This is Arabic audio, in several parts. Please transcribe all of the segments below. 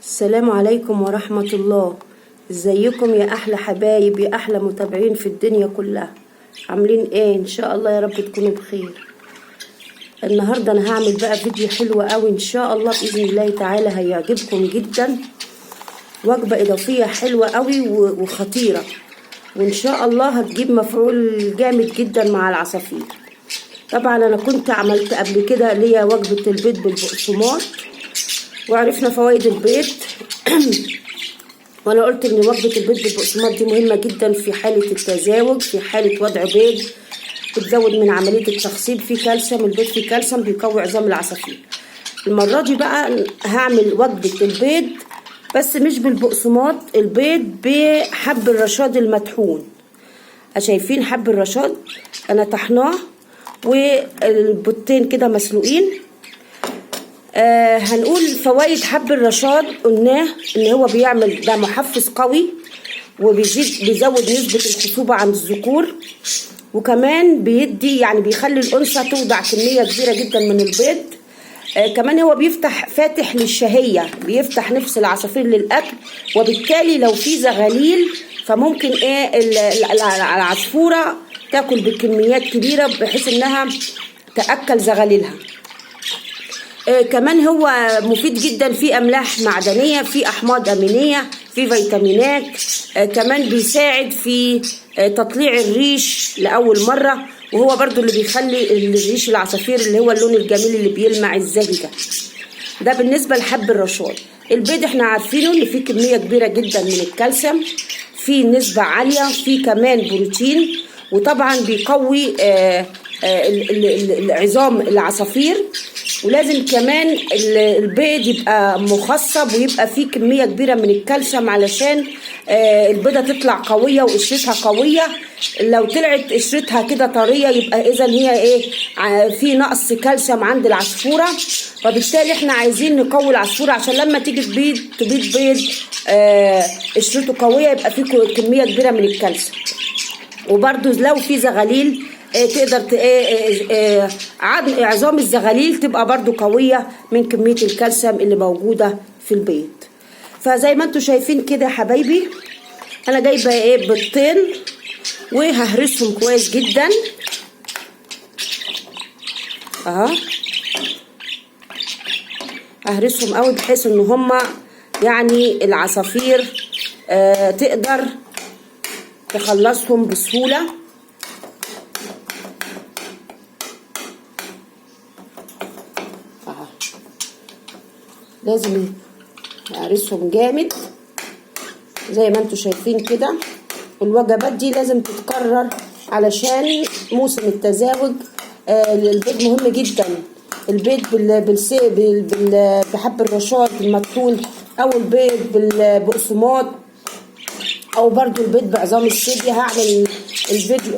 السلام عليكم ورحمة الله. ازيكم يا احلى حبايب، يا احلى متابعين في الدنيا كلها؟ عاملين ايه؟ ان شاء الله يا رب تكونوا بخير. النهاردة انا هعمل بقى فيديو حلو قوي ان شاء الله باذن الله تعالى، هيعجبكم جدا. وجبة اضافية حلوة قوي وخطيرة، وان شاء الله هتجيب مفعول جامد جدا مع العصافير. طبعا انا كنت عملت قبل كده ليا وجبة البيض بالبقسماط، وعرفنا فوائد البيض وانا قلت ان وجبه البيض بالبقسماط دي مهمه جدا في حاله التزاوج، في حاله وضع بيض، بتزود من عمليه التخصيب، في كالسيوم، البيض فيه كالسيوم بيقوي عظام العصافير. المره دي بقى هعمل وجبه البيض بس مش بالبقسماط، البيض بحب الرشاد المطحون. شايفين حب الرشاد انا طحناه، والبيضتين كده مسلوقين. هنقول فوائد حب الرشاد. قلناه ان هو بيعمل ده محفز قوي، بيزود نسبة الخصوبة عند الذكور، وكمان بيدي يعني بيخلي الأنثى توضع كمية كبيرة جدا من البيض. كمان هو بيفتح فاتح للشهية، بيفتح نفس العصافير للأكل، وبالتالي لو في زغاليل فممكن العصفورة تاكل بكميات كبيرة بحيث انها تأكل زغاليلها. كمان هو مفيد جدا، في املاح معدنيه، في احماض امينيه، في فيتامينات. كمان بيساعد في تطليع الريش لاول مره، وهو برضو اللي بيخلي الريش العصافير اللي هو اللون الجميل اللي بيلمع الزاهي ده بالنسبه لحب الرشاد. البيض احنا عارفينه ان فيه كميه كبيره جدا من الكالسيوم، فيه نسبه عاليه، فيه كمان بروتين، وطبعا بيقوي العظام العصافير. ولازم كمان البيض يبقى مخصب ويبقى فيه كمية كبيرة من الكالسيوم علشان البيضة تطلع قوية وقشرتها قوية. لو طلعت قشرتها كده طرية يبقى اذا هي ايه، في نقص كالسيوم عند العصفورة، وبالتالي احنا عايزين نقوي العصفورة عشان لما تيجي تبيض بيض قشرته قوية يبقى فيه كمية كبيرة من الكالسيوم. وبرده لو في زغاليل تقدر عظام الزغاليل تبقى برضو قوية من كمية الكالسيوم اللي موجودة في البيض. فزي ما انتوا شايفين كده يا حبايبي، انا جايبة بيضتين وههرسهم كويس جدا ههرسهم قوي بحيث ان هما يعني العصافير تقدر تخلصهم بسهولة. لازم نهرسهم جامد زي ما انتوا شايفين كده. الوجبات دي لازم تتكرر علشان موسم التزاوج. البيض مهم جدا، البيض بحب الرشاد المطحون، او البيض بالبقسماط، او برضو البيض بعظام السيبيا. هعمل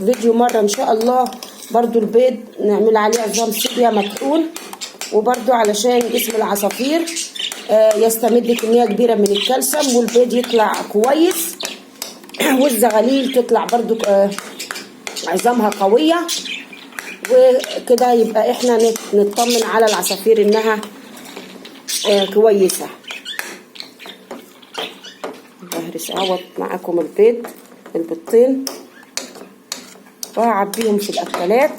فيديو مرة ان شاء الله برضو البيض نعمل عليه عظام سيبيا مطحون، وبرضو علشان جسم العصافير يستمد كمية كبيرة من الكالسيوم والبيض يطلع كويس والزغاليل تطلع برضو عظامها قوية، وكده يبقى احنا نطمن على العصافير انها كويسة. بهرس اهوت معاكم البيضتين وهعبيهم في الاكلات.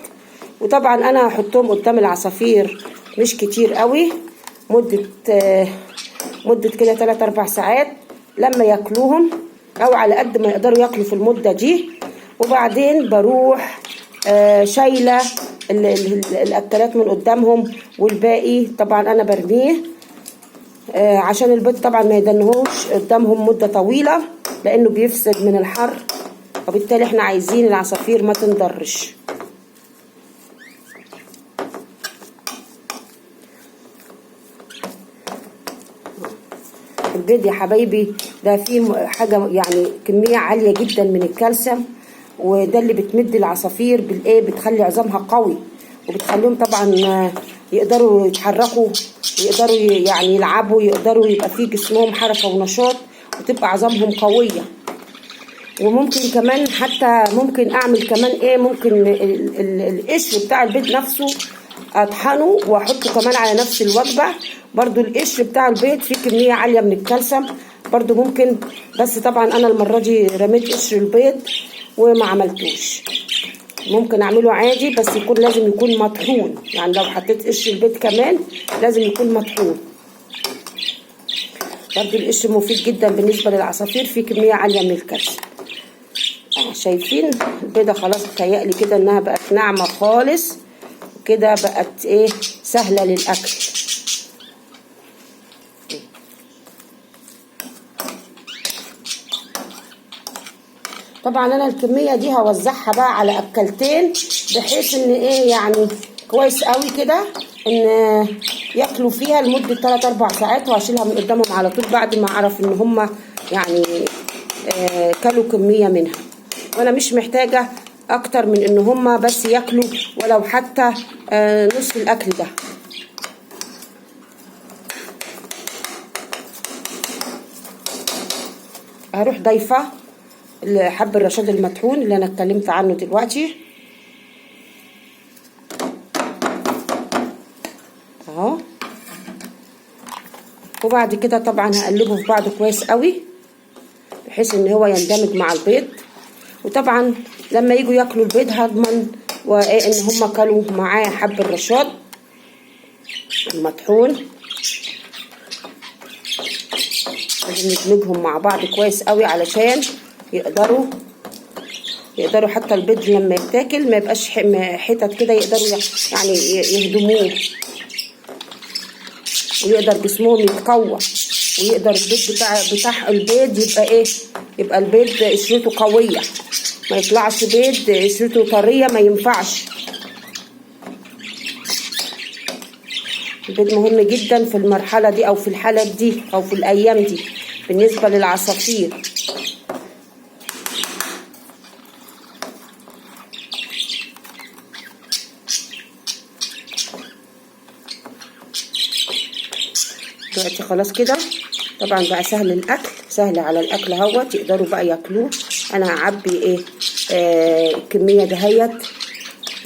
وطبعا انا هحطهم قدام العصافير مش كتير قوي، مدة كده 3-4 ساعات لما ياكلوهم، او على قد ما يقدروا ياكلوا في المدة دي. وبعدين بروح شايلة الاكلات من قدامهم، والباقي طبعا انا برميه عشان البيض طبعا ما يدنهوش قدامهم مدة طويلة لانه بيفسد من الحر، وبالتالي احنا عايزين العصافير ما تنضرش. البيض يا حبايبي ده فيه حاجة يعني كمية عالية جدا من الكالسيوم، وده اللي بتمد العصافير بتخلي عظامها قوي، وبتخليهم طبعا يقدروا يتحركوا، يقدروا يعني يلعبوا، يقدروا يبقى فيه جسمهم حركة ونشاط، وتبقى عظامهم قوية. وممكن كمان حتى ممكن اعمل كمان ممكن القشر بتاع البيض نفسه اطحنه واحطه كمان على نفس الوجبه. برضو القشر بتاع البيض فيه كميه عاليه من الكالسيوم برضو ممكن، بس طبعا انا المره دي رميت قشر البيض وما عملتوش. ممكن اعمله عادي بس لازم يكون مطحون، يعني لو حطيت قشر البيض كمان لازم يكون مطحون. برضو القشر مفيد جدا بالنسبه للعصافير، فيه كميه عاليه من الكالسيوم. شايفين البيضه خلاص بتهيألي كده انها بقت ناعمه خالص كده، بقت ايه سهله للاكل. طبعا انا الكميه دي هوزعها بقى على اكلتين، بحيث ان ايه يعني كويس قوي كده ان ياكلوا فيها لمده 3-4 ساعات، وهشيلها من قدامهم على طول بعد ما اعرف ان هم يعني كلوا كميه منها. وانا مش محتاجه اكتر من ان هم بس ياكلوا ولو حتى نص الاكل ده. هروح ضايفه حب الرشاد المطحون اللي انا اتكلمت عنه دلوقتي اهو. وبعد كده طبعا هقلبه في بعضه كويس قوي بحيث ان هو يندمج مع البيض. وطبعا لما يجوا ياكلوا البيض هضمن ان هم كلوا معاه حب الرشاد المطحون. لازم ندمجهم مع بعض كويس قوي علشان يقدروا حتى البيض لما يتاكل ما يبقاش حتت كده، يقدروا يعني يهضموه، ويقدر جسمهم يتقوى، ويقدر البيض بتاع البيض يبقى ايه، يبقى البيض قشرته قويه، ما يطلعش بيض قشرته طريه، ما ينفعش. البيض مهم جدا في المرحله دي او في الحالات دي او في الايام دي بالنسبه للعصافير. دلوقتي خلاص كده طبعا بقى سهل الاكل، سهل على الاكل اهوت، يقدروا بقى ياكلوه. انا هعبي ايه الكميه دهيت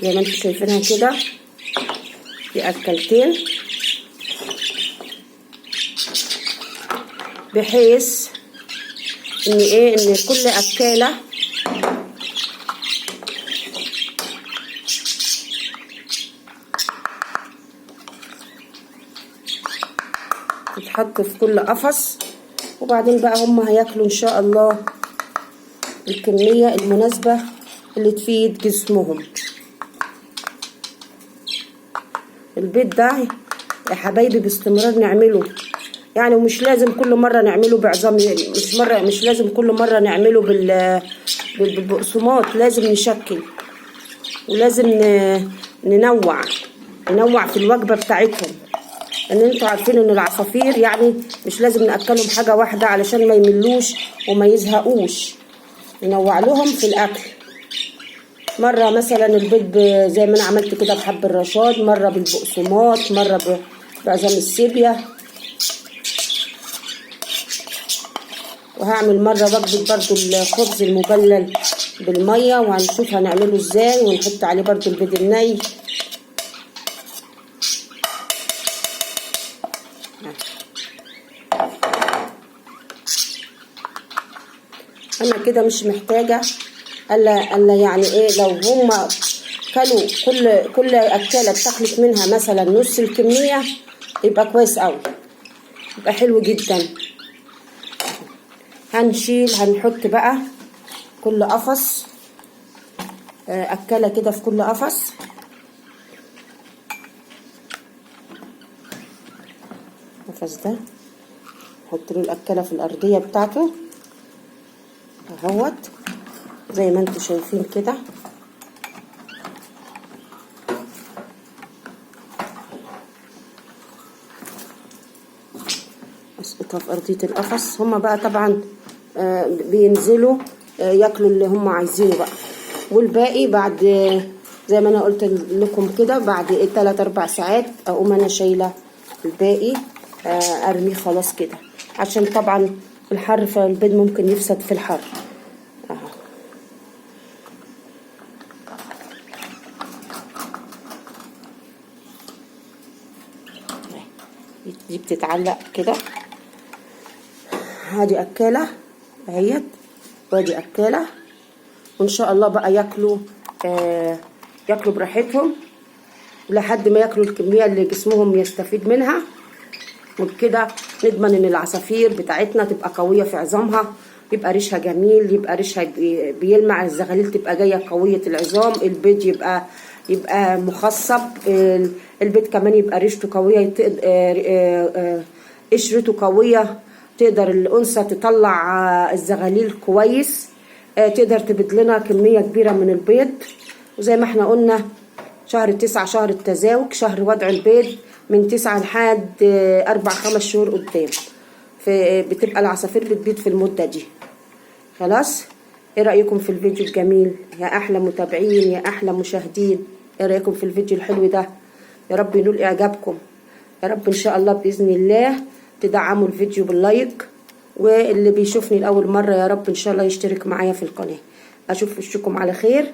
زي ما انتم شايفينها كده في اكلتين، بحيث ان ايه ان كل اكاله تتحط في كل قفص. وبعدين بقى هم هياكلوا ان شاء الله الكميه المناسبه اللي تفيد جسمهم. البيض ده يا حبايبي باستمرار نعمله، يعني ومش لازم كل مره نعمله بعظام، مش لازم كل مره نعمله بالبقسماط، لازم نشكل ولازم ننوع في الوجبه بتاعتهم. ان انتوا عارفين ان العصافير يعني مش لازم ناكلهم حاجه واحده علشان ما يملوش وما يزهقوش، ننوع لهم في الاكل. مره مثلا البيض زي ما انا عملت كده بحب الرشاد، مره بالبقسماط، مره بعظام السيبيا، وهعمل مره وجبه برضو الخبز المبلل بالميه، وهنشوف هنعمله ازاي، ونحط عليه برضو البيض الني. انا كده مش محتاجه الا يعني ايه، لو هما كلوا كل اكاله اتاكلت منها مثلا نص الكميه يبقى كويس قوي، يبقى حلو جدا. هنحط بقى كل قفص اكاله كده في كل قفص. القفص ده نحط له الاكاله في الارضيه بتاعته اهوت زي ما انتم شايفين كده. اسقطها في ارضيه القفص. هما بقى طبعا بينزلوا ياكلوا اللي هم عايزينه بقى، والباقي بعد زي ما انا قلت لكم كده بعد 3-4 ساعات اقوم انا شايله الباقي ارميه خلاص كده، عشان طبعا الحر فالبيض ممكن يفسد في الحر. بتتعلق كده. هادي اكاله اهيت، وادي اكاله، وان شاء الله بقى ياكلوا ياكلوا براحتهم لحد ما ياكلوا الكميه اللي جسمهم يستفيد منها. وبكده نضمن ان العصافير بتاعتنا تبقى قويه في عظامها، يبقى ريشها جميل، يبقى ريشها بيلمع، الزغاليل تبقى جايه قويه العظام، البيض يبقى مخصب، البيض كمان يبقى ريشته قويه، قشرته قويه، تقدر الانثى تطلع الزغاليل كويس، تقدر تبيض لنا كميه كبيره من البيض. وزي ما احنا قلنا شهر 9 شهر التزاوج، شهر وضع البيض من 9 لحد 4-5 شهور قدام، بتبقى العصافير بتبيض في المدة دي. خلاص، ايه رأيكم في الفيديو الجميل يا احلى متابعين يا احلى مشاهدين؟ ايه رأيكم في الفيديو الحلو ده؟ يا رب ينول اعجابكم، يا رب ان شاء الله بإذن الله تدعموا الفيديو باللايك، واللي بيشوفني لأول مرة يا رب ان شاء الله يشترك معايا في القناة. اشوف وشكم على خير،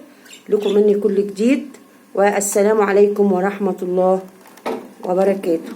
لكم مني كل جديد، والسلام عليكم ورحمة الله وبركاته.